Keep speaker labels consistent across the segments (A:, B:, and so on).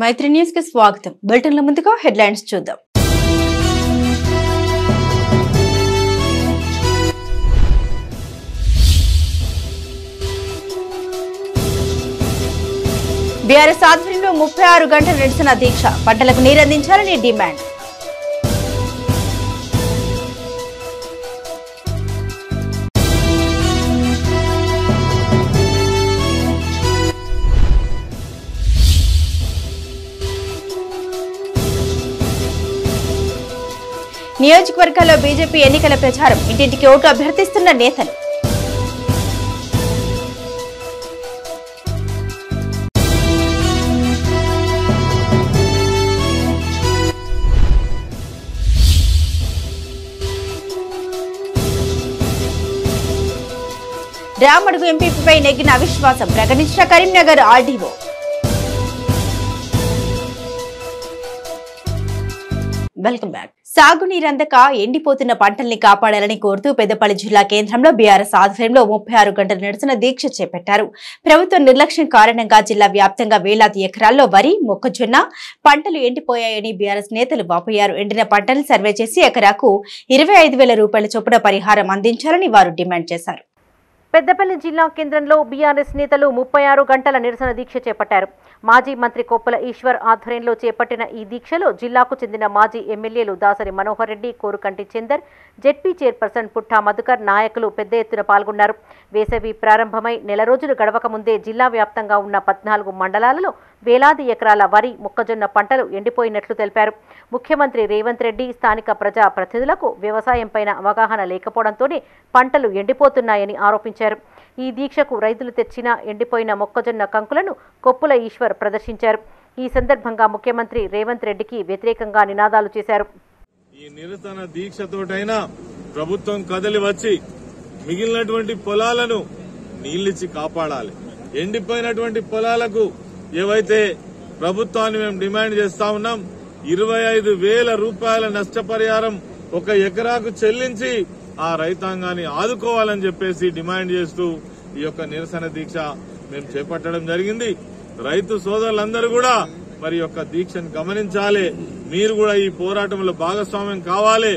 A: మైత్రి news కి స్వాగతం. బులెటిన్ల ముందుగా హెడ్లైన్స్ చూద్దాం. బీఆర్ఎస్ ఆధ్వర్యంలో 36 గంటల నిరసన దీక్ష, పంటలకు నీరందించాలని డిమాండ్. నియోజకవర్గాల్లో బీజేపీ ఎన్నికల ప్రచారం, ఇంటింటికి ఓటు అభ్యర్థిస్తున్న నేతలు. రామడుగు ఎంపీపీపై నెగ్గిన అవిశ్వాసం, ప్రకటించిన కరీంనగర్ ఆర్డీఓ. Welcome back. సాగునీరందక ఎండిపోతున్న పంటల్ని కాపాడాలని కోరుతూ పెద్దపల్లి జిల్లా కేంద్రంలో బీఆర్ఎస్ ఆధ్వర్యంలో 36 గంటల నిరసన దీక్ష చేపట్టారు. ప్రభుత్వ నిర్లక్ష్యం కారణంగా జిల్లా వ్యాప్తంగా వేలాది ఎకరాల్లో వరి, మొక్కజొన్న పంటలు ఎండిపోయాయని బీఆర్ఎస్ నేతలు వాపోయారు. ఎండిన పంటలు సర్వే చేసి ఎకరాకు 25,000 రూపాయల చొప్పున పరిహారం అందించాలని వారు డిమాండ్ చేశారు.
B: పెద్దపల్లి జిల్లా కేంద్రంలో బీఆర్ఎస్ నేతలు 36 గంటల నిరసన దీక్ష చేపట్టారు. మాజీ మంత్రి కొప్పుల ఈశ్వర్ ఆధ్వర్యంలో చేపట్టిన ఈ దీక్షలో జిల్లాకు చెందిన మాజీ ఎమ్మెల్యేలు దాసరి మనోహర్ రెడ్డి, కోరుకంటి చందర్, జెడ్పీ చైర్పర్సన్ పుట్టా మధుకర్ నాయకులు పెద్ద ఎత్తున పాల్గొన్నారు. వేసవి ప్రారంభమై నెల రోజులు గడవక ముందే జిల్లా వ్యాప్తంగా ఉన్న 14 మండలాలలో వేలాది ఎకరాల వరి, మొక్కజొన్న పంటలు ఎండిపోయినట్లు తెలిపారు. ముఖ్యమంత్రి రేవంత్ రెడ్డి స్థానిక ప్రజా ప్రతినిధులకు వ్యవసాయంపైన అవగాహన లేకపోవడంతోనే పంటలు ఎండిపోతున్నాయని ఆరోపించారు. ఈ దీక్షకు రైతులు తెచ్చిన ఎండిపోయిన మొక్కజొన్న కంకులను కొప్పుల ఈశ్వర్ ప్రదర్శించారు. ఈ సందర్భంగా ముఖ్యమంత్రి రేవంత్ రెడ్డికి వ్యతిరేకంగా నినాదాలు చేశారు.
C: ఈ నిరసన దీక్షతోటైనా ప్రభుత్వం కదలి వచ్చి మిగిలినటువంటి పొలాలను నీళ్లిచ్చి కాపాడాలి. ఎండిపోయినటువంటి పొలాలకు ఏవైతే ప్రభుత్వాన్ని మేము డిమాండ్ చేస్తా ఉన్నాం, 25,000 రూపాయల నష్టపరిహారం ఒక ఎకరాకు చెల్లించి ఆ రైతాంగాన్ని ఆదుకోవాలని చెప్పేసి డిమాండ్ చేస్తూ ఈ యొక్క నిరసన దీక్ష మేము చేపట్టడం జరిగింది. రైతు సోదరులందరూ కూడా మరి యొక్క దీక్షను గమనించాలి. మీరు కూడా ఈ పోరాటంలో భాగస్వామ్యం కావాలి.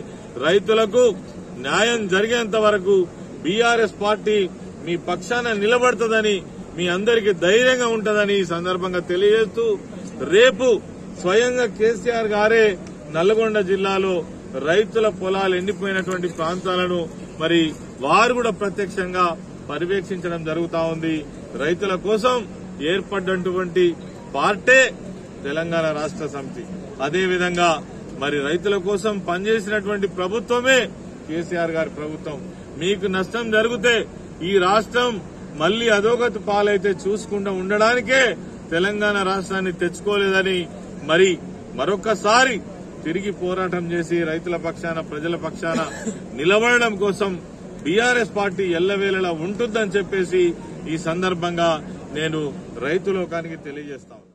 C: రైతులకు న్యాయం జరిగేంత వరకు బీఆర్ఎస్ పార్టీ మీ పక్షాన నిలబడుతుందని, మీ అందరికీ ధైర్యంగా ఉంటుందని ఈ సందర్భంగా తెలియజేస్తూ, రేపు స్వయంగా కేసీఆర్ గారే నల్గొండ జిల్లాలో రైతుల పొలాలు ఎండిపోయినటువంటి ప్రాంతాలను మరి వారు కూడా ప్రత్యక్షంగా పర్యవేక్షించడం జరుగుతా ఉంది. రైతుల కోసం ఏర్పడ్డటువంటి పార్టీ తెలంగాణ రాష్ట్ర సమితి. అదేవిధంగా మరి రైతుల కోసం పనిచేసినటువంటి ప్రభుత్వమే కేసీఆర్ గారి ప్రభుత్వం. మీకు నష్టం జరిగితే ఈ రాష్ట్రం మళ్లీ అధోగతి పాలైతే చూసుకుంటూ ఉండడానికే తెలంగాణ రాష్ట్రాన్ని తెచ్చుకోలేదని మరి మరొకసారి తిరిగి పోరాటం చేసి రైతుల పక్షాన, ప్రజల పక్షాన నిలబడడం కోసం బీఆర్ఎస్ పార్టీ ఎల్లవేళలా ఉంటుందని చెప్పేసి ఈ సందర్భంగా నేను రైతు లోకానికి తెలియజేస్తాను.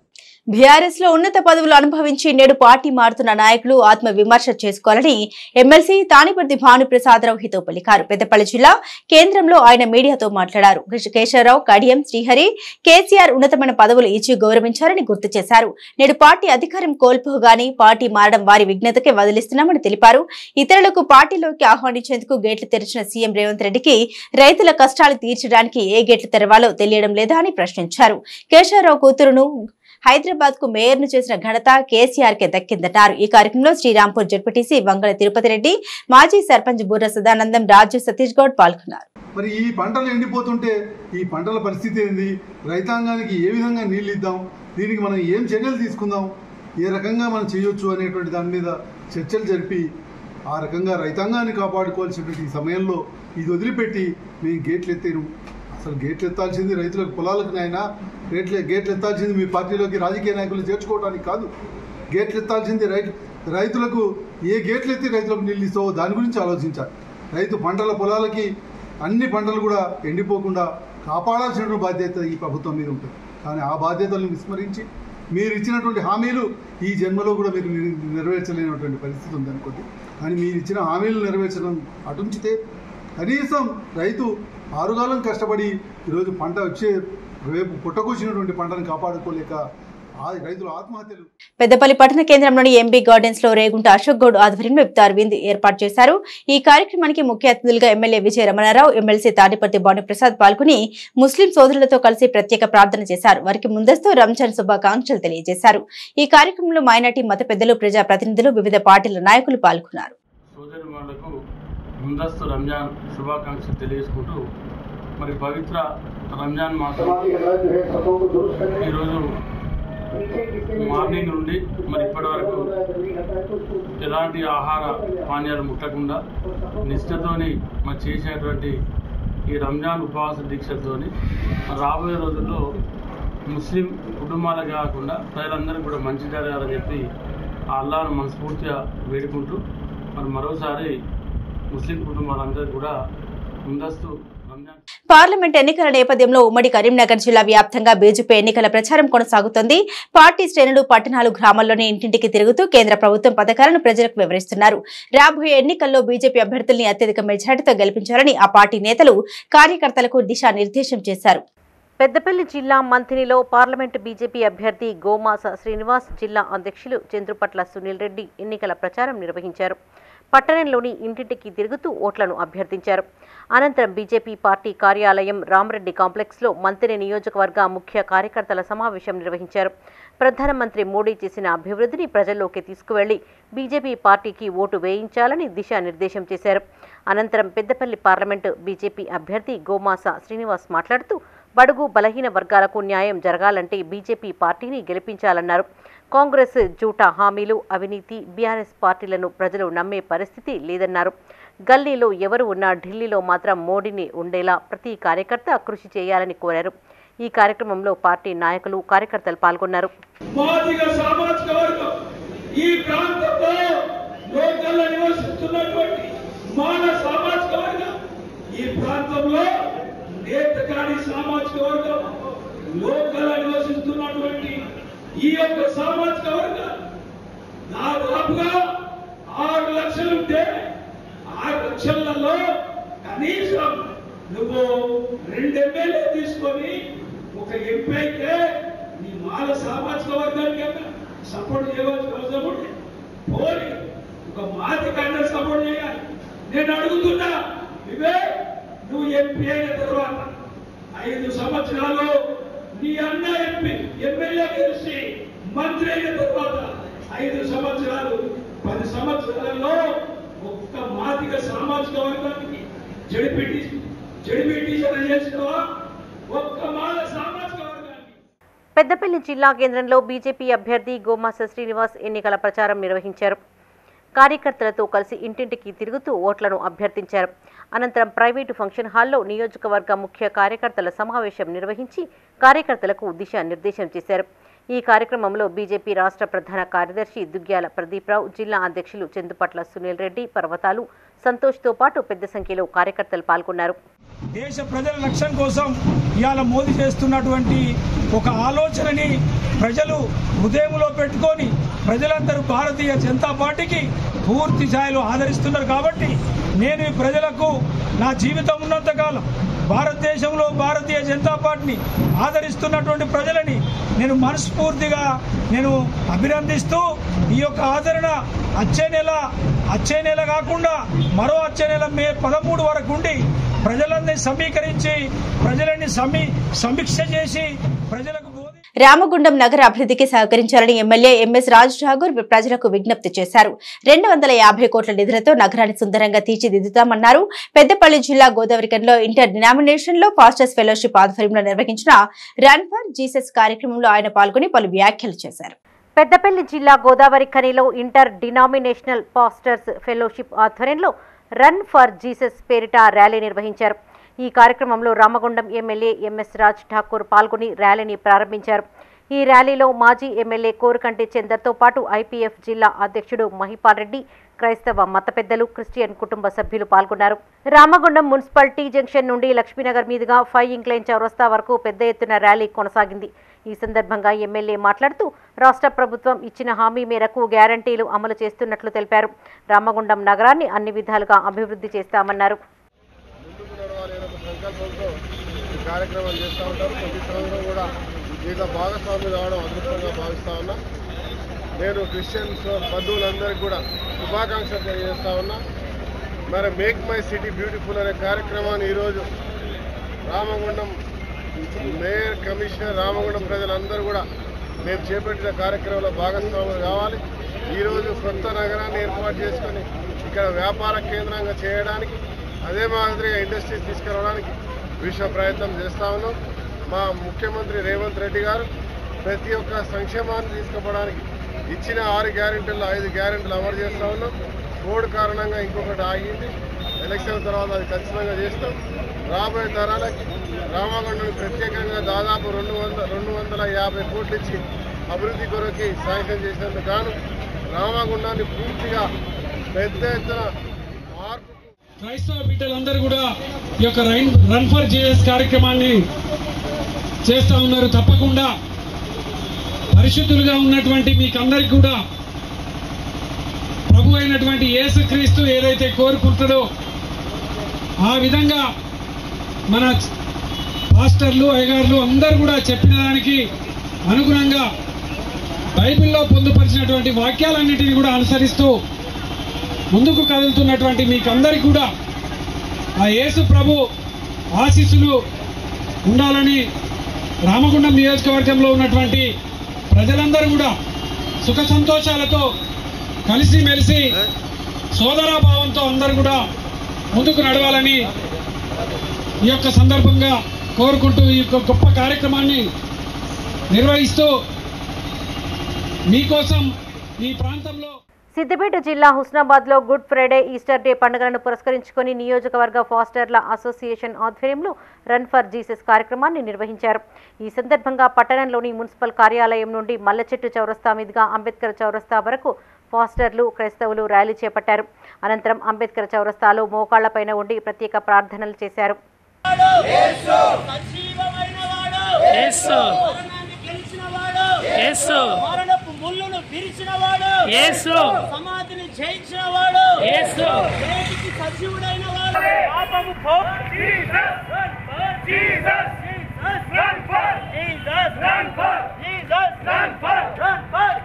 A: బీఆర్ఎస్ లో ఉన్నత పదవులు అనుభవించి నేడు పార్టీ మారుతున్న నాయకులు ఆత్మ విమర్శ చేసుకోవాలని ఎమ్మెల్సీ తానిపర్తి భానుప్రసాదరావు హితవు పలికారు. పెద్దపల్లి జిల్లా కేంద్రంలో ఆయన మీడియాతో మాట్లాడారు. కేశవరావు, కడియం శ్రీహరి, కేసీఆర్ ఉన్నతమైన పదవులు ఇచ్చి గౌరవించారని గుర్తు చేశారు. నేడు పార్టీ అధికారం కోల్పోగానే పార్టీ మారడం వారి విజ్ఞతకే వదిలిస్తున్నామని తెలిపారు. ఇతరులకు పార్టీలోకి ఆహ్వానించేందుకు గేట్లు తెరిచిన సీఎం రేవంత్ రెడ్డికి రైతుల కష్టాలు తీర్చడానికి ఏ గేట్లు తెరవాలో తెలియడం లేదా అని ప్రశ్నించారు. కేశవరావు కూతురును హైదరాబాద్ కు మేయర్ ను చేసిన ఘనత కేసీఆర్ కే దక్కిందన్నారు. ఈ కార్యక్రమంలో శ్రీరాంపూర్ జడ్పీటీసీ వంగల తిరుపతి రెడ్డి, మాజీ సర్పంచ్ బుర్ర సదానందం, రాజు సతీష్ గౌడ్ పాల్గొన్నారు.
D: మరి ఈ పంటలు ఎండిపోతుంటే ఈ పంటల పరిస్థితి ఏంది, రైతాంగానికి ఏ విధంగా నీళ్లు ఇద్దాం, దీనికి మనం ఏం చర్యలు తీసుకుందాం, ఏ రకంగా మనం చేయొచ్చు అనేటువంటి దాని మీద చర్చలు జరిపి ఆ రకంగా రైతాంగాన్ని కాపాడుకోవాల్సినటువంటి సమయంలో ఇది వదిలిపెట్టి మేము గేట్లు ఎత్తాను. అసలు గేట్లు ఎత్తాల్సింది రైతులకు, పొలాలకు నాయన గేట్లు ఎత్తాల్సింది మీ పార్టీలోకి రాజకీయ నాయకులు చేర్చుకోవడానికి కాదు. గేట్లు ఎత్తాల్సింది రైతులకు. ఏ గేట్లు ఎత్తి రైతులకు నీళ్ళు ఇస్తావో దాని గురించి ఆలోచించాలి. రైతు పంటల పొలాలకి అన్ని పంటలు కూడా ఎండిపోకుండా కాపాడాల్సిన బాధ్యత ఈ ప్రభుత్వం మీద ఉంటుంది. కానీ ఆ బాధ్యతలను విస్మరించి మీరు ఇచ్చినటువంటి హామీలు ఈ జన్మలో కూడా మీరు నెరవేర్చలేనటువంటి పరిస్థితి ఉందనుకోండి. కానీ మీరు ఇచ్చిన హామీలు నెరవేర్చడం అటుంచితే కనీసం రైతు ఆరుగాలం కష్టపడి ఈరోజు పంట వచ్చే రేపు పుట్టకొచ్చినటువంటి పంటను కాపాడుకోలేక రైతుల ఆత్మహత్యలు.
A: పెద్దపల్లి పట్టణ కేంద్రంలోని ఎంబీ గార్డెన్స్ లో రేగుంట అశోక్ గౌడ్ ఆధ్వర్యంలో ఇఫ్తార్ విందు ఏర్పాటు చేశారు. ఈ కార్యక్రమానికి ముఖ్య అతిథులుగా ఎమ్మెల్యే విజయ రమణారావు, ఎమ్మెల్సీ తాడిపర్తి భానుప్రసాద్ పాల్గొని ముస్లిం సోదరులతో కలిసి ప్రత్యేక ప్రార్థన చేశారు. వారికి ముందస్తు రంజాన్ శుభాకాంక్షలు తెలియజేశారు. ఈ కార్యక్రమంలో మైనార్టీ మత పెద్దలు, ప్రజా ప్రతినిధులు, వివిధ పార్టీల నాయకులు పాల్గొన్నారు.
E: ముందస్తు రంజాన్ శుభాకాంక్షలు తెలియజేసుకుంటూ మరి పవిత్ర రంజాన్ మాసం ఈరోజు మార్నింగ్ నుండి మరి ఇప్పటి వరకు ఎలాంటి ఆహార పానీయాలు ముట్టకుండా నిష్ఠతోని మరి చేసేటువంటి ఈ రంజాన్ ఉపవాస దీక్షతోని రాబోయే రోజుల్లో ముస్లిం కుటుంబాలే కాకుండా ప్రజలందరూ కూడా మంచి జరగాలని చెప్పి ఆ అల్లాహ్ను మనస్ఫూర్తిగా వేడుకుంటూ మరి మరోసారి ముస్లిం కుటుంబాలందరూ కూడా ముందస్తు రంజాన్.
A: పార్లమెంట్ ఎన్నికల నేపథ్యంలో ఉమ్మడి కరీంనగర్ జిల్లా వ్యాప్తంగా బీజేపీ ఎన్నికల ప్రచారం కొనసాగుతోంది. పార్టీ శ్రేణులు పట్టణాలు, గ్రామాల్లోని ఇంటింటికి తిరుగుతూ కేంద్ర ప్రభుత్వం పథకాలను ప్రజలకు వివరిస్తున్నారు. రాబోయే ఎన్నికల్లో బీజేపీ అభ్యర్థుల్ని అత్యధిక మెజారిటీతో గెలిపించాలని ఆ పార్టీ నేతలు, కార్యకర్తలకు దిశానిర్దేశం చేశారు.
B: పెద్దపల్లి జిల్లా మంథినిలో పార్లమెంటు బీజేపీ అభ్యర్థి గోమాస శ్రీనివాస్, జిల్లా అధ్యక్షులు చంద్రుపట్ల సునీల్ రెడ్డి ఎన్నికల ప్రచారం నిర్వహించారు. పట్టణంలోని ఇంటింటికి తిరుగుతూ ఓట్లను అభ్యర్థించారు. అనంతరం బీజేపీ పార్టీ కార్యాలయం రామరెడ్డి కాంప్లెక్స్లో మంత్రి నియోజకవర్గ ముఖ్య కార్యకర్తల సమావేశం నిర్వహించారు. ప్రధానమంత్రి మోడీ చేసిన అభివృద్ధిని ప్రజల్లోకి తీసుకువెళ్లి బీజేపీ పార్టీకి ఓటు వేయించాలని దిశానిర్దేశం చేశారు. అనంతరం పెద్దపల్లి పార్లమెంటు బీజేపీ అభ్యర్థి గోమాస శ్రీనివాస్ మాట్లాడుతూ బడుగు బలహీన వర్గాలకు న్యాయం జరగాలంటే బీజేపీ పార్టీని గెలిపించాలన్నారు. కాంగ్రెస్ జూటా హామీలు, అవినీతి, బీఆర్ఎస్ పార్టీలను ప్రజలు నమ్మే పరిస్థితి లేదన్నారు. గల్లీలో ఎవరు ఉన్నా ఢిల్లీలో మాత్రం మోడీని ఉండేలా ప్రతి కార్యకర్త కృషి చేయాలని కోరారు. ఈ కార్యక్రమంలో పార్టీ నాయకులు, కార్యకర్తలు పాల్గొన్నారు.
F: ఈ యొక్క సామాజిక వర్గం దాదాపుగా 6 లక్షలు ఉంటే 6 లక్షలలో కనీసం నువ్వు 2 ఎమ్మెల్యే తీసుకొని ఒక ఎంపీ అయితే నీ మాల సామాజిక వర్గానికి సపోర్ట్ చేయవలసిన అవసరం ఉంది. పోనీ ఒక మాదికన్నా సపోర్ట్ చేయాలి. నేను అడుగుతున్నా, ఇవే నువ్వు ఎంపీ అయిన తర్వాత 5 సంవత్సరాలు నీ అన్న ఎంపీ ఎమ్మెల్యే గెలిచి మంత్రి అయిన తర్వాత 5 సంవత్సరాలు 10 సంవత్సరాలలో ఒక్క మాదిక సామాజిక వర్గానికి జడిపిటీషన్ చేసినవా? ఒక్క మాల సామాజిక వర్గానికి.
B: పెద్దపల్లి జిల్లా కేంద్రంలో బీజేపీ అభ్యర్థి గోమాస శ్రీనివాస్ ఎన్నికల ప్రచారం నిర్వహించారు. కార్యకర్తలతో కలిసి ఇంటింటికి తిరుగుతూ ఓట్లను అభ్యర్థించారు. అనంతరం ప్రైవేటు ఫంక్షన్ హాల్లో నియోజకవర్గ ముఖ్య కార్యకర్తల సమావేశం నిర్వహించి కార్యకర్తలకు దిశానిర్దేశం చేశారు. ఈ కార్యక్రమంలో బీజేపీ రాష్ట్ర ప్రధాన కార్యదర్శి దుగ్గ్యాల ప్రదీప్రావు, జిల్లా అధ్యక్షులు చందుపట్ల సునీల్ రెడ్డి, పర్వతాలు సంతోష్తో పాటు పెద్ద సంఖ్యలో కార్యకర్తలు పాల్గొన్నారు.
G: దేశ ప్రజల లక్ష్యం కోసం ఇవాళ మోదీ చేస్తున్నటువంటి ఒక ఆలోచనని ప్రజలు హృదయంలో పెట్టుకొని ప్రజలందరూ భారతీయ జనతా పార్టీకి పూర్తి స్థాయిలో ఆదరిస్తున్నారు. కాబట్టి నేను ఈ ప్రజలకు నా జీవితం ఉన్నంతకాలం భారతదేశంలో భారతీయ జనతా పార్టీని ఆదరిస్తున్నటువంటి ప్రజలని నేను మనస్ఫూర్తిగా అభినందిస్తూ ఈ యొక్క ఆదరణ వచ్చే నెల కాకుండా మరో వచ్చే నెల మే 13 వరకు ఉండి ప్రజలందరినీ సమీకరించి ప్రజలని సమీక్ష చేసి ప్రజలకు
A: రామగుండం నగర అభివృద్ధికి సహకరించాలని ఎమ్మెల్యే ఎంఎస్ రాజ్ ఠాగూర్ ప్రజలకు విజ్ఞప్తి చేశారు. 250 కోట్ల నిధులతో నగరాన్ని సుందరంగా తీర్చిదిద్దుతామన్నారు. పెద్దపల్లి జిల్లా గోదావరికంలో ఇంటర్ డినామినేషన్ లో ఫాస్టర్స్ ఫెలోషిప్ ఆధ్వర్యంలో నిర్వహించిన రన్ ఫర్ జీసస్ కార్యక్రమంలో ఆయన పాల్గొని పలు వ్యాఖ్యలు చేశారు.
B: పెద్దపల్లి జిల్లా గోదావరి ఖనిలో ఇంటర్ డినామినేషనల్ ఫాస్టర్స్ ఫెలోషిప్ ఆధ్వర్యంలో రన్ ఫర్ జీసస్ పేరిట ర్యాలీ నిర్వహించారు. ఈ కార్యక్రమంలో రామగుండం ఎమ్మెల్యే ఎంఎస్ రాజ్ ఠాకూర్ పాల్గొని ర్యాలీని ప్రారంభించారు. ఈ ర్యాలీలో మాజీ ఎమ్మెల్యే కోరుకంటి చందర్తో పాటు ఐపీఎఫ్ జిల్లా అధ్యక్షుడు మహిపాల్ రెడ్డి, క్రైస్తవ మత పెద్దలు, క్రిస్టియన్ కుటుంబ సభ్యులు పాల్గొన్నారు. రామగుండం మున్సిపల్ జంక్షన్ నుండి లక్ష్మీనగర్ మీదుగా 5 ఇంక్లైన్ చౌరస్తా వరకు పెద్ద ఎత్తున ర్యాలీ కొనసాగింది. ఈ సందర్భంగా ఎమ్మెల్యే మాట్లాడుతూ రాష్ట్ర ప్రభుత్వం ఇచ్చిన హామీ మేరకు గ్యారంటీలు అమలు చేస్తున్నట్లు తెలిపారు. రామగుండం నగరాన్ని అన్ని విధాలుగా అభివృద్ధి చేస్తామన్నారు.
H: సంకల్పంతో ఈ కార్యక్రమాలు చేస్తూ ఉంటారు. ప్రతి సంవత్సరం కూడా దీంట్లో భాగస్వామి కావడం అదృష్టంగా భావిస్తా ఉన్నా. నేను క్రిస్టియన్స్ బంధువులందరికీ కూడా శుభాకాంక్షలు తెలియజేస్తా ఉన్నా. మరి మేక్ మై సిటీ బ్యూటిఫుల్ అనే కార్యక్రమాన్ని ఈరోజు రామగుండం మేయర్, కమిషనర్, రామగుండం ప్రజలందరూ కూడా మేము చేపట్టిన కార్యక్రమంలో భాగస్వాములు కావాలి. ఈరోజు కొత్త నగరాన్ని ఏర్పాటు చేసుకొని ఇక్కడ వ్యాపార కేంద్రంగా చేయడానికి, అదే మాదిరిగా ఇండస్ట్రీస్ తీసుకురావడానికి విశ్వ ప్రయత్నం చేస్తా ఉన్నాం. మా ముఖ్యమంత్రి రేవంత్ రెడ్డి గారు ప్రతి ఒక్క సంక్షేమాన్ని తీసుకుపోవడానికి ఇచ్చిన 6 గ్యారెంటీల్లో 5 గ్యారెంటీలు అమలు చేస్తూ ఉన్నాం. కోడ్ కారణంగా ఇంకొకటి ఆగింది. ఎలక్షన్ తర్వాత అది ఖచ్చితంగా చేస్తాం. రాబోయే తరాలకి రామగుండం ప్రత్యేకంగా దాదాపు 250 కోట్లు ఇచ్చి అభివృద్ధి కొరకి శాంక్షన్ చేసినందుకు గాను రామగుండాన్ని పూర్తిగా పెద్ద ఎత్తున మార్పు.
E: క్రైస్తవ బిడ్డలందరూ కూడా ఈ యొక్క రన్ ఫర్ జీసస్ కార్యక్రమాన్ని చేస్తూ ఉన్నారు. తప్పకుండా పరిశుద్ధులుగా ఉన్నటువంటి మీకందరికి కూడా ప్రభు అయినటువంటి యేసుక్రీస్తు ఏదైతే కోరుకుంటాడో ఆ విధంగా మన పాస్టర్లు, అయ్యగారులు అందరూ కూడా చెప్పిన దానికి అనుగుణంగా బైబిల్లో పొందుపరిచినటువంటి వాక్యాలన్నిటినీ కూడా అనుసరిస్తూ ముందుకు కదులుతున్నటువంటి మీకందరికీ కూడా ఆ యేసు ప్రభు ఆశీస్సులు ఉండాలని రామగుండం నియోజకవర్గంలో ఉన్నటువంటి ప్రజలందరూ కూడా సుఖ సంతోషాలతో కలిసిమెలిసి సోదరాభావంతో అందరూ కూడా ముందుకు నడవాలని ఈ యొక్క సందర్భంగా కోరుకుంటూ ఈ యొక్క గొప్ప కార్యక్రమాన్ని నిర్వహిస్తూ మీకోసం ఈ ప్రాంతంలో
B: సిద్దిపేట జిల్లా హుస్నాబాద్లో గుడ్ ఫ్రైడే, ఈస్టర్ డే పండుగలను పురస్కరించుకొని నియోజకవర్గ ఫాస్టర్ల అసోసియేషన్ ఆధ్వర్యంలో రన్ ఫర్ జీసస్ కార్యక్రమాన్ని నిర్వహించారు. ఈ సందర్భంగా పట్టణంలోని మున్సిపల్ కార్యాలయం నుండి మల్లచెట్టు చౌరస్తా మీదుగా అంబేద్కర్ చౌరస్తా వరకు ఫాస్టర్లు, క్రైస్తవులు ర్యాలీ చేపట్టారు. అనంతరం అంబేద్కర్ చౌరస్తాలో మోకాళ్లపైన ఉండి ప్రత్యేక ప్రార్థనలు చేశారు.
F: ముళ్ళను విరిచినవాడు యేసు, సమాధిని జయించినవాడు యేసు, దేవునికి సజీవుడైన వాడు. పాపము పోవు Jesus, run for Jesus, run for Jesus, run for Jesus, run for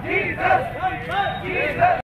F: Jesus, run for Jesus.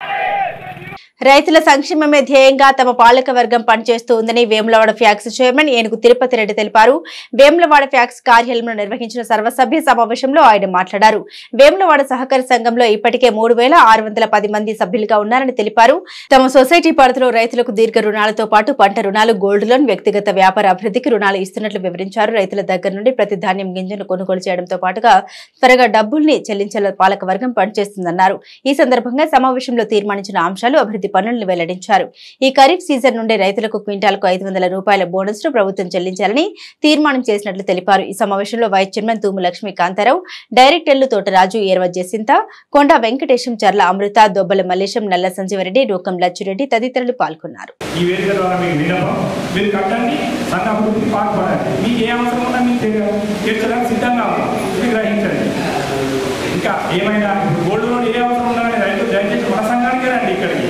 A: రైతుల సంక్షేమమే ధ్యేయంగా తమ పాలక వర్గం పనిచేస్తూ ఉందని వేములవాడ ఫ్యాక్స్ చైర్మన్ ఏనుగు తిరుపతి రెడ్డి తెలిపారు. వేములవాడ ఫ్యాక్స్ కార్యాలయంలో నిర్వహించిన సర్వసభ్య సమావేశంలో ఆయన మాట్లాడారు. వేములవాడ సహకార సంఘంలో ఇప్పటికే 3610 మంది సభ్యులుగా ఉన్నారని తెలిపారు. తమ సొసైటీ పరిధిలో రైతులకు దీర్ఘ రుణాలతో పాటు పంట రుణాలు, గోల్డ్ లోన్, వ్యక్తిగత వ్యాపార అభివృద్ధికి రుణాలు ఇస్తున్నట్లు వివరించారు. రైతుల దగ్గర నుండి ప్రతి ధాన్యం గింజను కొనుగోలు చేయడంతో పాటుగా త్వరగా డబ్బుల్ని చెల్లించేలా పాలక వర్గం పనిచేస్తుందన్నారు. ఈ సందర్భంగా సమావేశంలో తీర్మానించిన అంశాలు, అభివృద్ధి పనులను వెల్లడించారు. ఈ ఖరీఫ్ సీజన్ నుండి రైతులకు క్వింటాల్కు 500 రూపాయల బోనస్ ను ప్రభుత్వం చెల్లించాలని తీర్మానం చేసినట్లు తెలిపారు. ఈ సమావేశంలో వైస్ చైర్మన్ తూము లక్ష్మీ కాంతారావు, డైరెక్టర్లు తోటరాజు, ఏర్వ జసింత, కొండ వెంకటేశం, చర్ల అమృత, దొబ్బల మల్లేశం, నల్ల సంజీవరెడ్డి, రూకం లచ్చిరెడ్డి తదితరులు పాల్గొన్నారు.
I: ఇంకా ఏమైనా గోల్డ్ లోన్ ఏ అవసరం ఉండాలని రైతు దయచేసి మన సంఘానికే రండి. ఇక్కడికి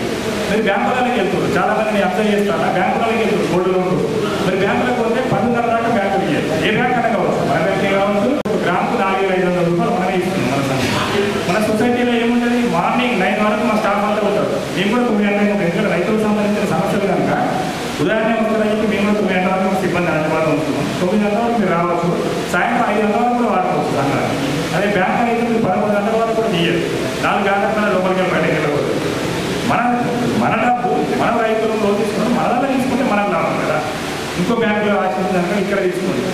I: మీరు బ్యాంకులకి వెళ్తారు. చాలా మంది అప్లై చేస్తారా, బ్యాంకులకి వెళ్తారు గోల్డ్ లోన్. మరి బ్యాంకులకు పోతే 10,500 దాకా బ్యాంకులు ఇవ్వాలి. ఏ బ్యాంక్ అన్నా కావచ్చు, మన బ్యాంకే కావచ్చు. గ్రాముకు 4,500 రూపాయలు మనమే ఇస్తున్నాం. మన సంఘం మన సొసైటీలో ఏముంటుంది, మార్నింగ్ 9 వరకు మా స్టాఫ్ అంతా ఉంటారు. మేము కూడా 9 గంటలకు, ఎందుకంటే రైతులకు సంబంధించిన సమస్యలు కనుక ఉదాహరణ వస్తారని మేము కూడా 9 గంటల వరకు సిబ్బంది అందుబాటులో ఉంటున్నాం. 9 గంటల వరకు మీరు రావచ్చు, సాయంత్రం 5 గంటల వరకు కూడా వాడుకోవచ్చు సంఘాన్ని. అదే బ్యాంక్ అయితే మీరు 11 గంటల వరకు కూడా తీయదు. 4 గంటల లోపలికి బయటకు వెళ్ళకూడదు. మన డబ్బు మనం రైతులు లోన్ తీసుకున్నాం, మనలో తీసుకుంటే మనకు లాభం కదా. ఇంకో బ్యాంకులో ఆశించాక ఇక్కడ తీసుకోండి.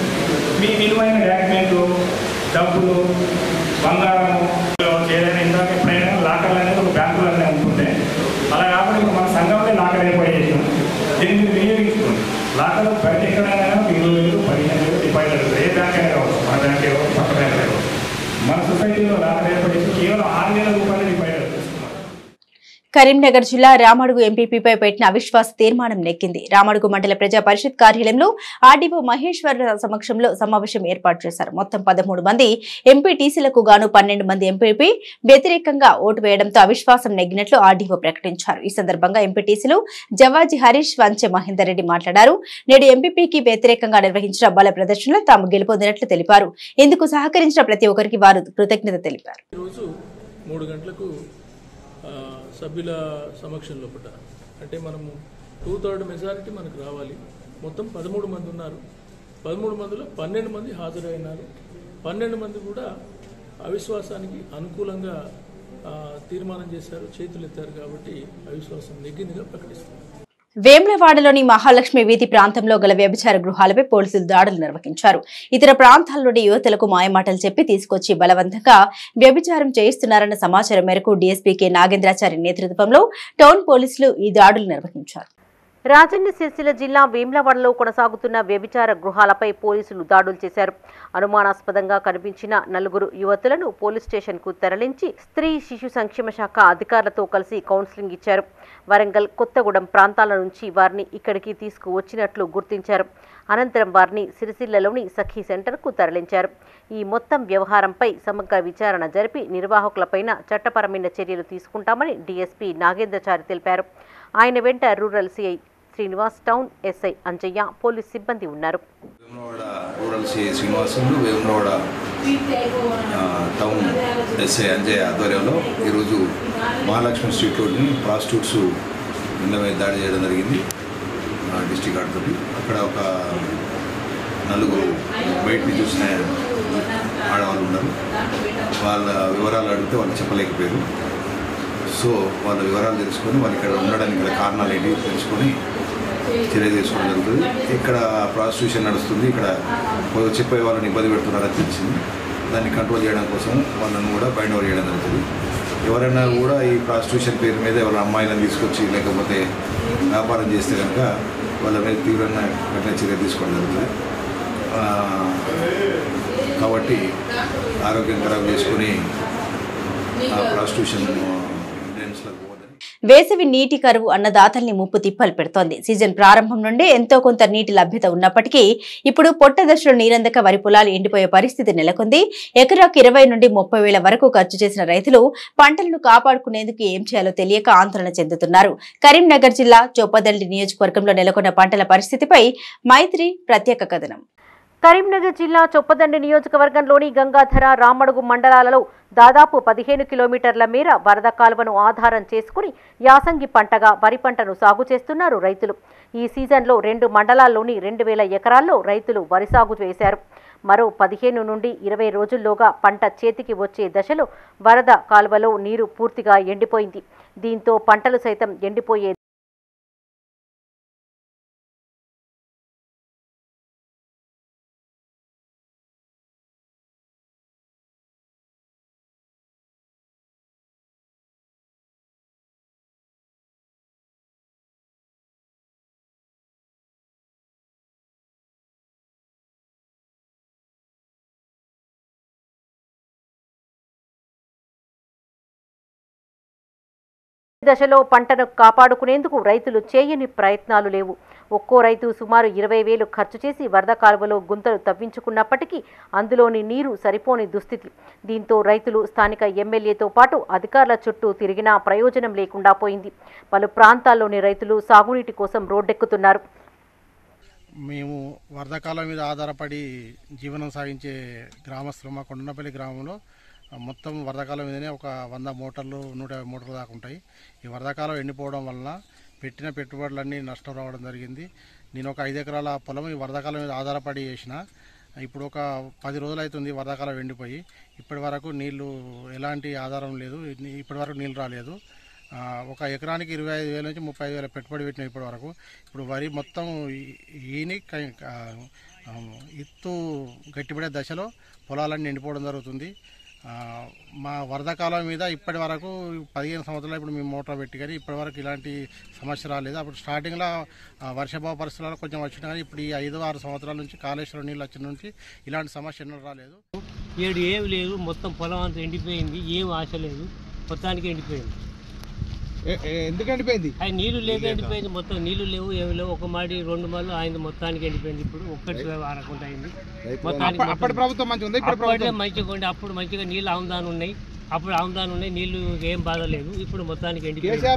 I: మీ విలువైన డాక్యుమెంట్లు, డబ్బులు, బంగారము ఏదైనా ఇందాక ఎప్పుడైనా లాకర్లు అనేది ఒక బ్యాంకులనే ఉంటుంటే అలా కాకుండా ఇప్పుడు మన సంఘంలో లాకర్ ఏర్పాటు చేసినాం. దీన్ని వినియోగించుకోండి. లాకర్లు బయట ఎక్కడైనా 20,000, 15,000 డిపాజిట్ అవుతుంది. ఏ బ్యాంక్ అయినా కావచ్చు, మన బ్యాంక్ కావచ్చు, పక్క బ్యాంక్ కావచ్చు. మన సొసైటీలో లాకర్ ఏర్పాటు చేసి కేవలం 6,000 రూపాయలు డిపాజిట్ అవుతుంది.
A: కరీంనగర్ జిల్లా రామడుగు ఎంపీపీపై పెట్టిన అవిశ్వాస తీర్మానం నెక్కింది. రామడుగు మండల ప్రజా పరిషత్ కార్యాలయంలో ఆర్డీఓ మహేశ్వర్ సమక్షంలో సమావేశం ఏర్పాటు చేశారు. మొత్తం 13 మంది ఎంపీటీసీలకు గాను 12 మంది ఎంపీపీ వ్యతిరేకంగా ఓటు వేయడంతో అవిశ్వాసం నెగ్గినట్లు ఆర్డీఓ ప్రకటించారు. ఈ సందర్భంగా ఎంపీటీసీలు జవాజీ హరీష్, వంచె మహేందర్ రెడ్డి మాట్లాడారు. నేడు ఎంపీపీకి వ్యతిరేకంగా నిర్వహించిన బల ప్రదర్శనలో తాము గెలుపొందినట్లు తెలిపారు. ఇందుకు సహకరించిన ప్రతి ఒక్కరికి వారు కృతజ్ఞత తెలిపారు.
J: 3 గంటలకు సభ్యుల సమక్షంలో అంటే మనము 2/3 మెజారిటీ మనకు రావాలి. మొత్తం 13 మంది ఉన్నారు. 13 మందిలో 12 మంది హాజరైనారు. 12 మంది కూడా అవిశ్వాసానికి అనుకూలంగా తీర్మానం చేశారు, చేతులు ఎత్తారు. కాబట్టి అవిశ్వాసం నెగ్గిందిగా ప్రకటిస్తున్నారు.
A: వేములవాడలోని మహాలక్ష్మి వీధి ప్రాంతంలో గల వ్యభిచార గృహాలపై పోలీసులు దాడులు నిర్వహించారు. ఇతర ప్రాంతాల్లోని యువతులకు మాయమాటలు చెప్పి తీసుకొచ్చి బలవంతంగా వ్యభిచారం చేయిస్తున్నారన్న సమాచారం మేరకు డీఎస్పీ కె నాగేంద్రాచారి నేతృత్వంలో టౌన్ పోలీసులు ఈ దాడులు నిర్వహించారు.
B: రాజన్న సిరిసిల్ల జిల్లా వేములవాడలో కొనసాగుతున్న వ్యభిచార గృహాలపై పోలీసులు దాడులు చేశారు. అనుమానాస్పదంగా కనిపించిన 4 యువతులను పోలీస్ స్టేషన్కు తరలించి స్త్రీ శిశు సంక్షేమ శాఖ అధికారులతో కలిసి కౌన్సిలింగ్ ఇచ్చారు. వరంగల్, కొత్తగూడెం ప్రాంతాల నుంచి వారిని ఇక్కడికి తీసుకువచ్చినట్లు గుర్తించారు. అనంతరం వారిని సిరిసిల్లలోని సఖీ సెంటర్కు తరలించారు. ఈ మొత్తం వ్యవహారంపై సమగ్ర విచారణ జరిపి నిర్వాహకులపైన చట్టపరమైన చర్యలు తీసుకుంటామని డీఎస్పీ నాగేంద్రచారి తెలిపారు. ఆయన వెంట rural CI Srinivas, town SI Anjaiah, police సిబ్బంది ఉన్నారు.
K: Vemulawada rural CI Srinivasulu, Vemulawada town SI Anjaiah ఆధ్వర్యంలో ఈరోజు మహాలక్ష్మి స్ట్రీట్లోని ప్రాస్టిట్యూట్స్ నిన్న దాడి చేయడం జరిగింది. డిస్ట్రిక్ట్ గార్డ్ తోటి అక్కడ ఒక 4 బయటని చూసిన ఆడవాళ్ళు ఉన్నారు. వాళ్ళ వివరాలు అడిగితే వాళ్ళు చెప్పలేకపోయారు. సో వాళ్ళ వివరాలు తెలుసుకొని వాళ్ళు ఇక్కడ ఉండడానికి గల కారణాలు ఏంటి తెలుసుకొని చర్య తీసుకోవడం జరుగుతుంది. ఇక్కడ ప్రాస్టిట్యూషన్ నడుస్తుంది, ఇక్కడ చెప్పే వాళ్ళని ఇబ్బంది పెడుతున్నారని తెలిసింది. దాన్ని కంట్రోల్ చేయడం కోసం వాళ్ళని కూడా బైండ్ ఓవర్ చేయడం జరుగుతుంది. ఎవరైనా కూడా ఈ ప్రాస్టిట్యూషన్ పేరు మీద ఎవరైనా అమ్మాయిలను తీసుకొచ్చి లేకపోతే వ్యాపారం చేస్తే కనుక వాళ్ళ మీద తీవ్రంగా కఠిన చర్య తీసుకోవడం జరుగుతుంది. కాబట్టి ఆరోగ్యం ఖరాబ్ చేసుకొని ఆ ప్రాస్టిట్యూషన్
A: వేసవి నీటి కరువు అన్నదాతల్ని ముప్పు తిప్పలు పెడుతోంది. సీజన్ ప్రారంభం నుండే ఎంతో కొంత నీటి లభ్యత ఉన్నప్పటికీ ఇప్పుడు పొట్ట దశలో నీరందక వరి పొలాలు ఎండిపోయే పరిస్థితి నెలకొంది. ఎకరాకు 20 నుండి 30 వేల వరకు ఖర్చు చేసిన రైతులు పంటలను కాపాడుకునేందుకు ఏం చేయాలో తెలియక ఆందోళన చెందుతున్నారు. కరీంనగర్ జిల్లా చొప్పదండి నియోజకవర్గంలో నెలకొన్న పంటల పరిస్థితిపై మైత్రి ప్రత్యేక కథనం.
B: కరీంనగర్ జిల్లా చొప్పదండి నియోజకవర్గంలోని గంగాధర, రామడుగు మండలాలలో దాదాపు 15 కిలోమీటర్ల మేర వరద కాలువను ఆధారం చేసుకుని యాసంగి పంటగా వరి పంటను సాగు చేస్తున్నారు రైతులు. ఈ సీజన్లో 2 మండలాల్లోని 2000 ఎకరాల్లో రైతులు వరి సాగు చేశారు. మరో 15 నుండి 20 రోజుల్లోగా పంట చేతికి వచ్చే దశలో వరద కాలువలో నీరు పూర్తిగా ఎండిపోయింది. దీంతో పంటలు సైతం ఎండిపోయే దశలో పంటను కాపాడుకునేందుకు రైతులు చేయని ప్రయత్నాలు లేవు. ఒక్కో రైతు సుమారు 20,000 ఖర్చు చేసి వరద కాలువలో గుంతలు తవ్వించుకున్నప్పటికీ అందులోని నీరు సరిపోని దుస్థితి. దీంతో రైతులు స్థానిక ఎమ్మెల్యేతో పాటు అధికారుల చుట్టూ తిరిగినా ప్రయోజనం లేకుండా పోయింది. పలు ప్రాంతాల్లోని రైతులు సాగునీటి కోసం రోడ్డెక్కుతున్నారు.
L: మేము వరదకాలం మీద ఆధారపడి జీవనం సాగించే గ్రామస్తులు మా కొండపల్లి గ్రామంలో మొత్తం వరదకాలం మీదనే ఒక 100 మోటార్లు 150 మోటార్లు దాకా ఉంటాయి. ఈ వరదకాలం ఎండిపోవడం వలన పెట్టిన పెట్టుబడులన్నీ నష్టం రావడం జరిగింది. నేను ఒక 5 ఎకరాల పొలం ఈ వరదకాలం మీద ఆధారపడి చేసిన. ఇప్పుడు ఒక 10 రోజులు అవుతుంది వరదకాలం ఎండిపోయి. ఇప్పటి వరకు నీళ్లు ఎలాంటి ఆధారం లేదు, ఇప్పటి వరకు నీళ్ళు రాలేదు. ఒక ఎకరానికి 25,000 నుంచి 35,000 పెట్టుబడి పెట్టిన ఇప్పటి వరకు. ఇప్పుడు వరి మొత్తం ఈని ఇత్తు గట్టిపడే దశలో పొలాలన్నీ ఎండిపోవడం జరుగుతుంది. మా వరదకాలం మీద ఇప్పటి వరకు 15 సంవత్సరాలు ఇప్పుడు మేము మోటార్ పెట్టి కానీ ఇప్పటి వరకు ఇలాంటి సమస్య రాలేదు. అప్పుడు స్టార్టింగ్లో వర్షాభావ పరిస్థితుల్లో కొంచెం వచ్చినా కానీ ఇప్పుడు ఈ 5-6 సంవత్సరాల నుంచి కాళేశ్వరం నీళ్ళు వచ్చిన నుంచి ఇలాంటి సమస్య ఎన్నో రాలేదు.
M: ఏం లేదు, మొత్తం పొలం అంతా ఎండిపోయింది, ఏం ఆశ లేదు, మొత్తానికి ఎండిపోయింది. ఎందుకు ఎండిపోయింది?
N: అది నీళ్లు లేక ఎండిపోయింది. మొత్తం నీళ్లు లేవు, ఏమి లేవు. ఒక మాడి 2 మాలు ఆయన మొత్తానికి ఎండిపోయింది. ఇప్పుడు ఒక్కటి వారకుండా అయింది.
M: అప్పటి ప్రభుత్వం మంచిగా ఉంది,
N: మంచిగా ఉండే. అప్పుడు మంచిగా నీళ్ళు ఆమ్దాను ఉన్నాయి, అప్పుడు ఆమ్దాను ఉన్నాయి, నీళ్లు ఏం బాధ లేదు. ఇప్పుడు మొత్తానికి ఎండిపోయింది.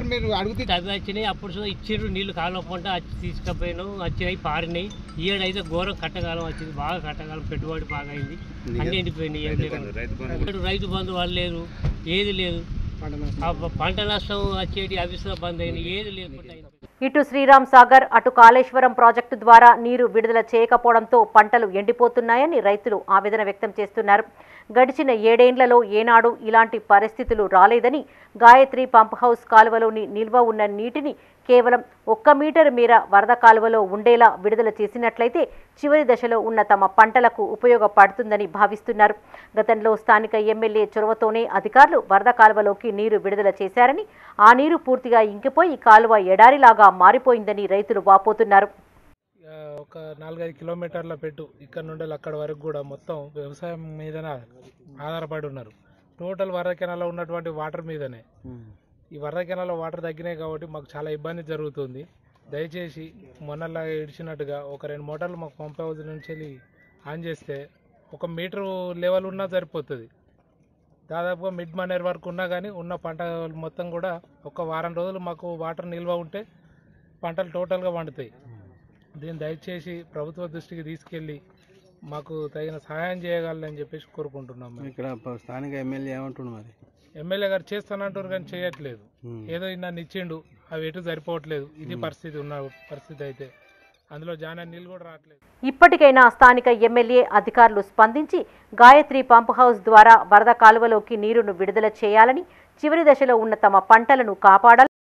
N: అవి వచ్చినాయి, అప్పుడు ఇచ్చిర్రు నీళ్లు కాలకుండా వచ్చి తీసుకుపోయినావు, వచ్చినాయి పారినాయి. ఈ ఏడైతే ఘోరం కట్టకాలం వచ్చింది, బాగా కట్టకాలం, పెట్టుబడి బాగా అయింది, అన్ని ఎండిపోయినాయి. రైతు బంధు వాళ్ళు లేరు, ఏది లేదు. పంట నష్టం వచ్చేటి అవిసర బంద్ అయింది, ఏది లేకుండా.
B: ఇటు శ్రీరామ్ సాగర్ అటు కాళేశ్వరం ప్రాజెక్టు ద్వారా నీరు విడుదల చేయకపోవడంతో పంటలు ఎండిపోతున్నాయని రైతులు ఆవేదన వ్యక్తం చేస్తున్నారు. గడిచిన 7 ఏళ్లలో ఏనాడు ఇలాంటి పరిస్థితులు రాలేదని, గాయత్రి పంప్ హౌస్ కాలువలోని నిల్వ ఉన్న నీటిని కేవలం 1 మీటర్ మేర వరద కాలువలో ఉండేలా విడుదల చేసినట్లయితే చివరి దశలో ఉన్న తమ పంటలకు ఉపయోగపడుతుందని భావిస్తున్నారు. గతంలో స్థానిక ఎమ్మెల్యే చొరవతోనే అధికారులు వరద కాలువలోకి నీరు విడుదల చేశారని, ఆ నీరు పూర్తిగా ఇంకిపోయి కాలువ ఎడారిలాగా మారిపోయిందని రైతులు వాపోతున్నారు.
O: ఒక 4-5 కిలోమీటర్ల పెట్టు ఇక్కడ నుండి అక్కడ వరకు కూడా మొత్తం వ్యవసాయం మీదనే ఆధారపడి ఉన్నారు. టోటల్ వరద కెనాల్లో ఉన్నటువంటి వాటర్ మీదనే. ఈ వరద కెనాల్లో వాటర్ తగ్గినాయి కాబట్టి మాకు చాలా ఇబ్బంది జరుగుతుంది. దయచేసి మొన్నలా ఇడిచినట్టుగా ఒక 2 మోటార్లు మాకు పంప్ హౌస్ నుంచి వెళ్ళి ఆన్ చేస్తే 1 మీటర్ లెవెల్ ఉన్నా సరిపోతుంది. దాదాపుగా మిడ్ మనేర్ వరకు ఉన్నా కానీ ఉన్న పంట మొత్తం కూడా ఒక వారం రోజులు మాకు వాటర్ నిల్వ ఉంటే పంటలు టోటల్గా పండుతాయి. దీన్ని దయచేసి ప్రభుత్వ దృష్టికి తీసుకెళ్ళి మాకు తగిన సహాయం చేయగలని చెప్పేసి కోరుకుంటున్నాం.
M: ఇక్కడ స్థానిక ఎమ్మెల్యే ఏమంటున్నారు? మరి
O: ఎమ్మెల్యే గారు చేస్తానంటారు కానీ చేయట్లేదు. ఏదో నన్ను ఇచ్చిండు, అవి ఎటు సరిపోవట్లేదు. ఇది పరిస్థితి ఉన్న పరిస్థితి అయితే అందులో జానా నీళ్ళు కూడా రావట్లేదు.
B: ఇప్పటికైనా స్థానిక ఎమ్మెల్యే అధికారులు స్పందించి గాయత్రి పంప్ హౌస్ ద్వారా వరద కాలువలోకి నీరును విడుదల చేయాలని, చివరి దశలో ఉన్న తమ పంటలను కాపాడాలని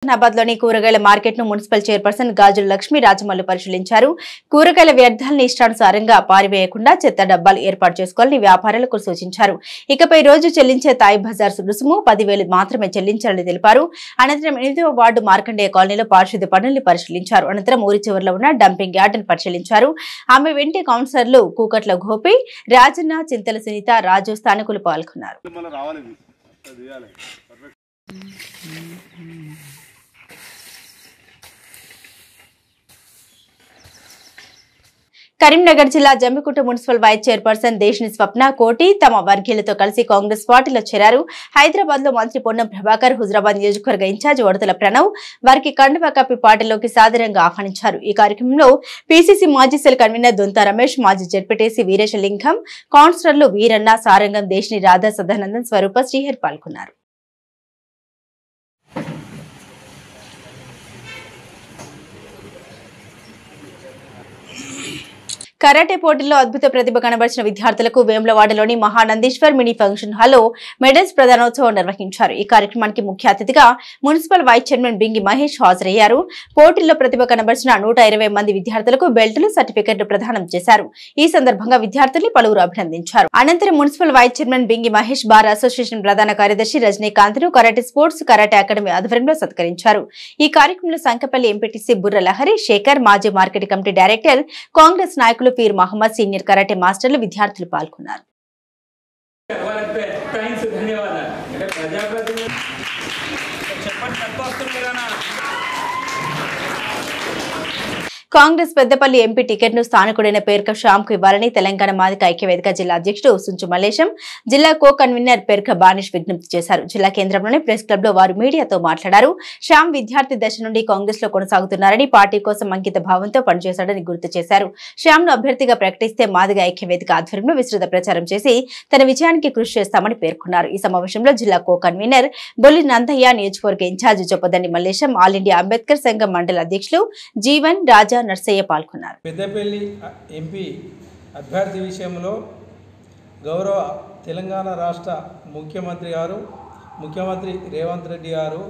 A: హైదరాబాద్లోని కూరగాయల మార్కెట్ను మున్సిపల్ చైర్పర్సన్ గాజుల లక్ష్మి రాజమల్లు పరిశీలించారు. కూరగాయల వ్యర్థాలను ఇష్టానుసారంగా పారివేయకుండా చెత్త డబ్బాలు ఏర్పాటు చేసుకోవాలని వ్యాపారులకు సూచించారు. ఇకపై రోజు చెల్లించే తాయి బజార్ రుసుము 10,000 మాత్రమే చెల్లించాలని తెలిపారు. అనంతరం 8వ వార్డు మార్కండేయ కాలనీలో పారిశుద్ధ్య పనుల్ని పరిశీలించారు. అనంతరం ఊరి చివరిలో ఉన్న డంపింగ్ యార్డును పరిశీలించారు. ఆమె వెంటి కౌన్సిలర్లు కూకట్ల గోపి, రాజన్న, చింతల సునీత, రాజు స్థానికులు పాల్గొన్నారు. కరీంనగర్ జిల్లా Jammikunta municipal vice chairperson Desini Swapna Koti తమ వర్గీయులతో కలిసి కాంగ్రెస్ పార్టీలో చేరారు. హైదరాబాద్ లో మంత్రి పొన్నం ప్రభాకర్, హుజరాబాద్ నియోజకవర్గ ఇన్ఛార్జ్ వడతల ప్రణవ్ వారికి కండువా కప్పి పార్టీలోకి సాదరంగా ఆహ్వానించారు. ఈ కార్యక్రమంలో పీసీసీ మాజీ సెల్ కన్వీనర్ దొంత రమేష్, మాజీ జడ్పీటీసీ వీరేశలింగం, కౌన్సిలర్లు వీరన్న, సారంగం, దేశిని, రాధా, సదానందన్, స్వరూప, శ్రీహర్ పాల్గొన్నారు. కరాటే పోటీల్లో అద్భుత ప్రతిభ కనబరిచిన విద్యార్థులకు వేములవాడలోని మహానందీశ్వర్ మినీ ఫంక్షన్ హాల్లో మెడల్స్ ప్రదానోత్సవం నిర్వహించారు. ఈ కార్యక్రమానికి ముఖ్య అతిథిగా municipal vice chairman Bingi Mahesh హాజరయ్యారు. పోటీల్లో ప్రతిభ కనబరిచిన 120 మంది విద్యార్థులకు బెల్టులు, సర్టిఫికెట్లు ప్రదానం చేశారు. ఈ సందర్భంగా విద్యార్థుల్ని పలువురు అభినందించారు. అనంతరం municipal vice chairman Bingi Mahesh bar association ప్రధాన కార్యదర్శి రజనీకాంత్ ను కరాటే స్పోర్ట్స్ కరాటే అకాడమీ ఆధ్వర్యంలో సత్కరించారు. ఈ కార్యక్రమంలో సంకపల్లి ఎంపీటీసీ బుర్ర లహరి, శేఖర్, మాజీ మార్కెట్ కమిటీ డైరెక్టర్, కాంగ్రెస్ నాయకులు పీర్ మహమ్మద్, సీనియర్ కరాటే మాస్టర్లు, విద్యార్థులు పాల్గొన్నారు. కాంగ్రెస్ పెద్దపల్లి ఎంపీ టికెట్ ను స్థానికుడైన పేర్క శ్యామ్ కు ఇవ్వాలని తెలంగాణ మాదిక ఐక్యవేదిక జిల్లా అధ్యక్షుడు సుంచు మల్లేశం, జిల్లా కో కన్వీనర్ పేర్క బానిష్ విజ్ఞప్తి చేశారు. జిల్లా కేంద్రంలోని ప్రెస్ క్లబ్ లో వారు మీడియాతో మాట్లాడారు. శ్యామ్ విద్యార్థి దశ నుండి కాంగ్రెస్ లో కొనసాగుతున్నారని, పార్టీ కోసం అంకిత భావంతో పనిచేశాడని గుర్తు చేశారు. శ్యామ్ ను అభ్యర్థిగా ప్రకటిస్తే మాదిగ ఐక్యవేదిక ఆధ్వర్యంలో విస్తృత ప్రచారం చేసి తన విజయానికి కృషి చేస్తామని పేర్కొన్నారు. ఈ సమావేశంలో జిల్లా కో కన్వీనర్ బొల్లి నందయ్య, నియోజకవర్గ incharge Choppadandi Mallesham, all India Ambedkar సంఘం మండల అధ్యక్షులు జీవన్, రాజా, నర్సయ్య పాల్గొన్నారు.
P: పెద్దపల్లి ఎంపీ అభ్యర్థి విషయంలో గౌరవ తెలంగాణ రాష్ట్ర ముఖ్యమంత్రి రేవంత్ రెడ్డి గారు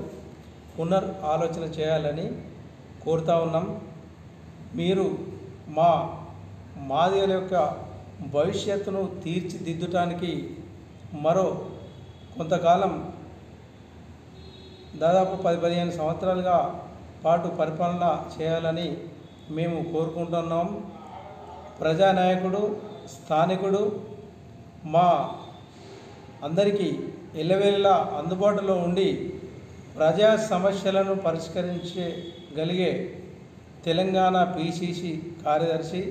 P: ఆలోచన చేయాలని కోరుతా ఉన్నాం. మీరు మాదిగల యొక్క భవిష్యత్తును తీర్చిదిద్దటానికి మరో కొంతకాలం దాదాపు 10-15 సంవత్సరాలుగా పాటు పరిపాలన చేయాలని మేము కోరుకుంటున్నాం. ప్రజానాయకుడు, స్థానికుడు మా అందరికీ ఎల్లవేళలా అందుబాటులో ఉండి ప్రజా సమస్యలను పరిష్కరించగలిగే తెలంగాణ పిసిసి కార్యదర్శి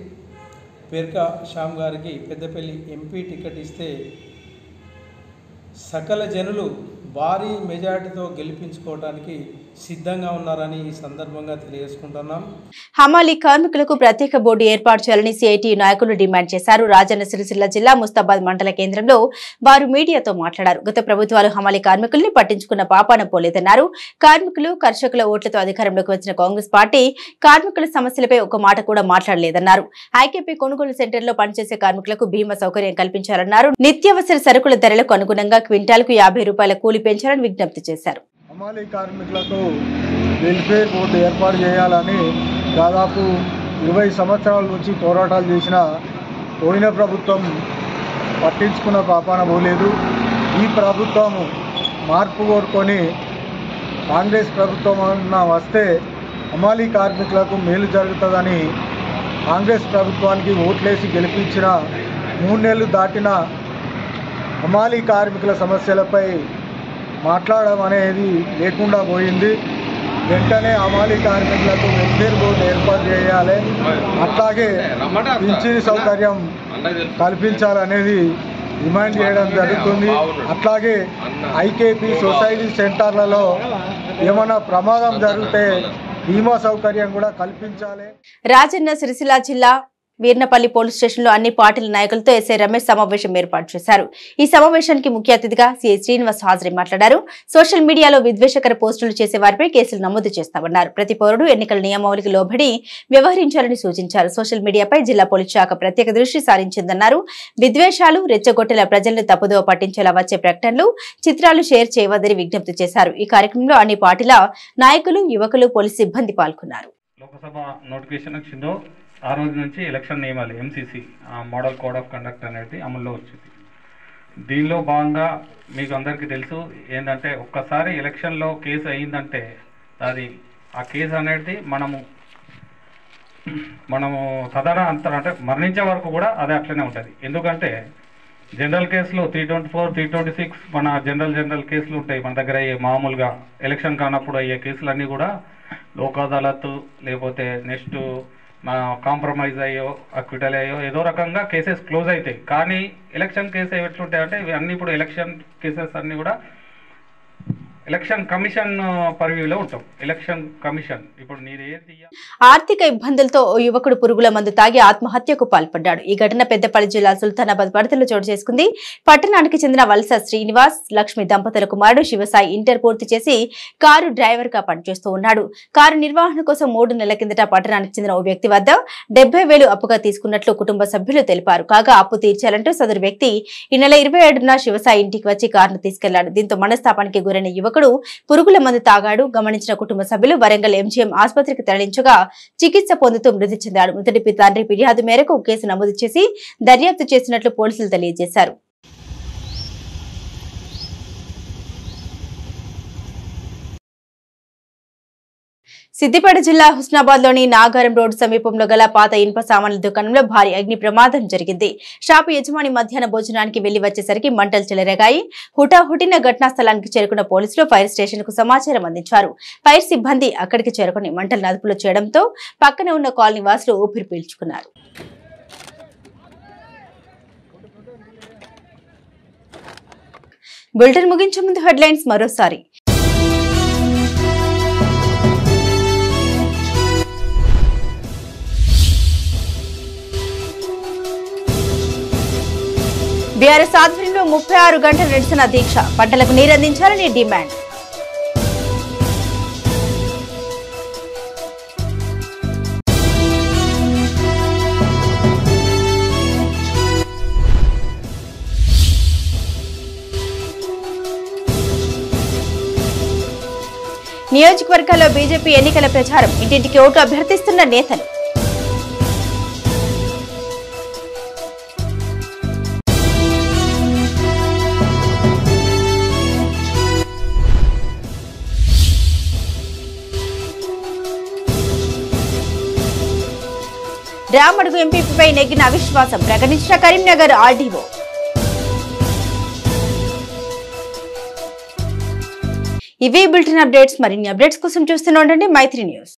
P: పేర్కా శ్యామ్ గారికి పెద్దపల్లి ఎంపీ టికెట్ ఇస్తే సకల జనులు భారీ మెజార్టీతో గెలిపించుకోవడానికి సిద్ధంగా ఉన్నారని ఈ సందర్భంగా తెలియజేసుకుంటున్నాం.
A: హమాలీ కార్మికులకు ప్రత్యేక బోర్డు ఏర్పాటు చేయాలని సిఐటి నాయకులు డిమాండ్ చేశారు. రాజన్న సిరిసిల్ల జిల్లా ముస్తాబాద్ మండల కేంద్రంలో వారు మీడియాతో మాట్లాడారు. గత ప్రభుత్వాలు హమాలీ కార్మికుల్ని పట్టించుకున్న పాపాన పోలేదన్నారు. కార్మికులు, కర్షకుల ఓట్లతో అధికారంలోకి వచ్చిన కాంగ్రెస్ పార్టీ కార్మికుల సమస్యలపై ఒక మాట కూడా మాట్లాడలేదన్నారు. ఐకేపీ కొనుగోలు సెంటర్లో పనిచేసే కార్మికులకు బీమా సౌకర్యం కల్పించాలన్నారు. నిత్యావసర సరుకుల ధరలకు అనుగుణంగా క్వింటాల్కు 50 రూపాయల కూలీ పెంచాలని విజ్ఞప్తి చేశారు.
Q: హమాలీ కార్మికులకు వెల్ఫేర్ బోర్డు ఏర్పాటు చేయాలని దాదాపు 20 సంవత్సరాల నుంచి పోరాటాలు చేసిన పోయిన ప్రభుత్వం పట్టించుకున్న పాపాన పోలేదు. ఈ ప్రభుత్వం మార్పు కోరుకొని కాంగ్రెస్ ప్రభుత్వం వస్తే హమాలీ కార్మికులకు మేలు జరుగుతుందని కాంగ్రెస్ ప్రభుత్వానికి ఓట్లేసి గెలిపించిన 3 నెలలు దాటిన హమాలీ కార్మికుల సమస్యలపై మాట్లాడడం అనేది లేకుండా పోయింది. వెంటనే హమాలీ కార్మికులకు వెల్ఫేర్ బోర్డు ఏర్పాటు చేయాలి, అట్లాగే పింఛన్ సౌకర్యం కల్పించాలనేది డిమాండ్ చేయడం జరుగుతుంది. అట్లాగే ఐకేపీ సొసైటీ సెంటర్లలో ఏమైనా ప్రమాదం జరిగితే బీమా సౌకర్యం కూడా కల్పించాలి.
A: రాజన్న సిరిసిల్ల జిల్లా వీర్నపల్లి పోలీస్ స్టేషన్ లో అన్ని పార్టీల నాయకులతో ఎస్ఐ రమేష్ సమావేశం ఏర్పాటు చేశారు. ఈ సమావేశానికి ముఖ్య అతిథిగా సిఐ శ్రీనివాస్ హాజరై మాట్లాడారు. సోషల్ మీడియాలో విద్వేషకర పోస్టులు చేసే వారిపై కేసులు నమోదు చేస్తామన్నారు. ప్రతి పౌరుడు ఎన్నికల నియమావళికి లోబడి వ్యవహరించాలని సూచించారు. సోషల్ మీడియాపై జిల్లా పోలీస్ శాఖ ప్రత్యేక దృష్టి సారించిందన్నారు. విద్వేషాలు, రెచ్చగొట్టేలా ప్రజలను తప్పుదోవ పట్టించేలా వచ్చే ప్రకటనలు, చిత్రాలు షేర్ చేయవద్దని విజ్ఞప్తి చేశారు. ఈ కార్యక్రమంలో అన్ని పార్టీల నాయకులు, యువకులు, పోలీస్ సిబ్బంది పాల్గొన్నారు.
R: లోక్సభ నోటిఫికేషన్ వచ్చిందో ఆ రోజు నుంచి ఎలక్షన్ నియమాలు MCC model code of conduct అనేది అమల్లో వచ్చింది. దీనిలో భాగంగా మీకు అందరికీ తెలుసు ఏంటంటే ఒక్కసారి ఎలక్షన్లో కేసు అయ్యిందంటే అది ఆ కేసు అనేది మనము సదరా అంతా అంటే మరణించే వరకు కూడా అదే అట్లనే ఉంటుంది. ఎందుకంటే జనరల్ కేసులు 324, 326 మన జనరల్ కేసులు ఉంటాయి మన దగ్గర. అయ్యే మామూలుగా ఎలక్షన్ కానప్పుడు అయ్యే కేసులన్నీ కూడా లోక్ అదాలత్ లేకపోతే నెక్స్ట్ కాంప్రమైజ్ అయ్యో, అక్విటల్ అయ్యో ఏదో రకంగా కేసెస్ క్లోజ్ అవుతాయి. కానీ ఎలక్షన్ కేసు ఎట్లుంటాయంటే ఇవన్నీ ఇప్పుడు ఎలక్షన్ కేసెస్ అన్నీ కూడా ఎలక్షన్ కమిషన్ పరివ్యూలో ఉంటాం. ఎలక్షన్ కమిషన్ ఇప్పుడు నీదేది.
A: ఆర్థిక ఇబ్బందులతో ఓ యువకుడు పురుగుల మందు తాగి ఆత్మహత్యకు పాల్పడ్డాడు. ఈ ఘటన పెద్దపల్లి జిల్లా సుల్తానాబాద్ పరిధిలో చోటు చేసుకుంది. పట్టణానికి చెందిన వలస శ్రీనివాస్, లక్ష్మి దంపతుల కుమారుడు శివసాయి ఇంటర్ పూర్తి చేసి కారు డ్రైవర్ గా పనిచేస్తూ ఉన్నాడు. కారు నిర్వహణ కోసం 3 నెలల కిందట పట్టణానికి చెందిన ఓ వ్యక్తి వద్ద 70,000 అప్పుగా తీసుకున్నట్లు కుటుంబ సభ్యులు తెలిపారు. కాగా అప్పు తీర్చాలంటూ సదరు వ్యక్తి ఈ నెల 27న శివసాయి ఇంటికి వచ్చి కారును తీసుకెళ్లాడు. దీంతో మనస్తాపానికి గురైన యువకుడు పురుగుల మందు తాగాడు. గమనించిన కుటుంబ సభ్యులు వరంగల్ ఎంజీఎం ఆసుపత్రికి తరలించగా చికిత్స పొందుతూ మృతి చెందాడు. మృతుడి తండ్రి ఫిర్యాదు మేరకు కేసు నమోదు చేసి దర్యాప్తు చేసినట్లు పోలీసులు తెలియజేశారు. సిద్దిపేట జిల్లా హుస్నాబాద్ లోని నాగారం రోడ్డు సమీపంలో గల పాత ఇనుప సామాన్ల దుకాణంలో భారీ అగ్ని ప్రమాదం జరిగింది. షాపు యజమాని మధ్యాహ్న భోజనానికి వెళ్లి వచ్చేసరికి మంటలు చెలరేగాయి. హుటాహుటిన ఘటనా స్థలానికి చేరుకున్న పోలీసులు ఫైర్ స్టేషన్ కు సమాచారం అందించారు. ఫైర్ సిబ్బంది అక్కడికి చేరుకుని మంటలు అదుపులో చేయడంతో పక్కన ఉన్న కాలనీ వాసులు ఊపిరి పీల్చుకున్నారు. బులెటిన్ ముగించే ముందు హెడ్లైన్స్ మరోసారి. బీఆర్ఎస్ ఆధ్వర్యంలో 36 గంటల నిరసన దీక్ష, పంటలకు నీరందించాలని డిమాండ్. నియోజకవర్గాల్లో బీజేపీ ఎన్నికల ప్రచారం, ఇంటింటికి ఓటు అభ్యర్థిస్తున్న నేతలు. రామడుగు ఎంపీపీపై నెగ్గిన అవిశ్వాసం ప్రకటించిన కరీంనగర్ ఆర్డీఓ. ఇవే బులెటిన్ అప్డేట్స్. మరిన్ని అప్డేట్స్ కోసం చూస్తూనే ఉండండి మైత్రి న్యూస్.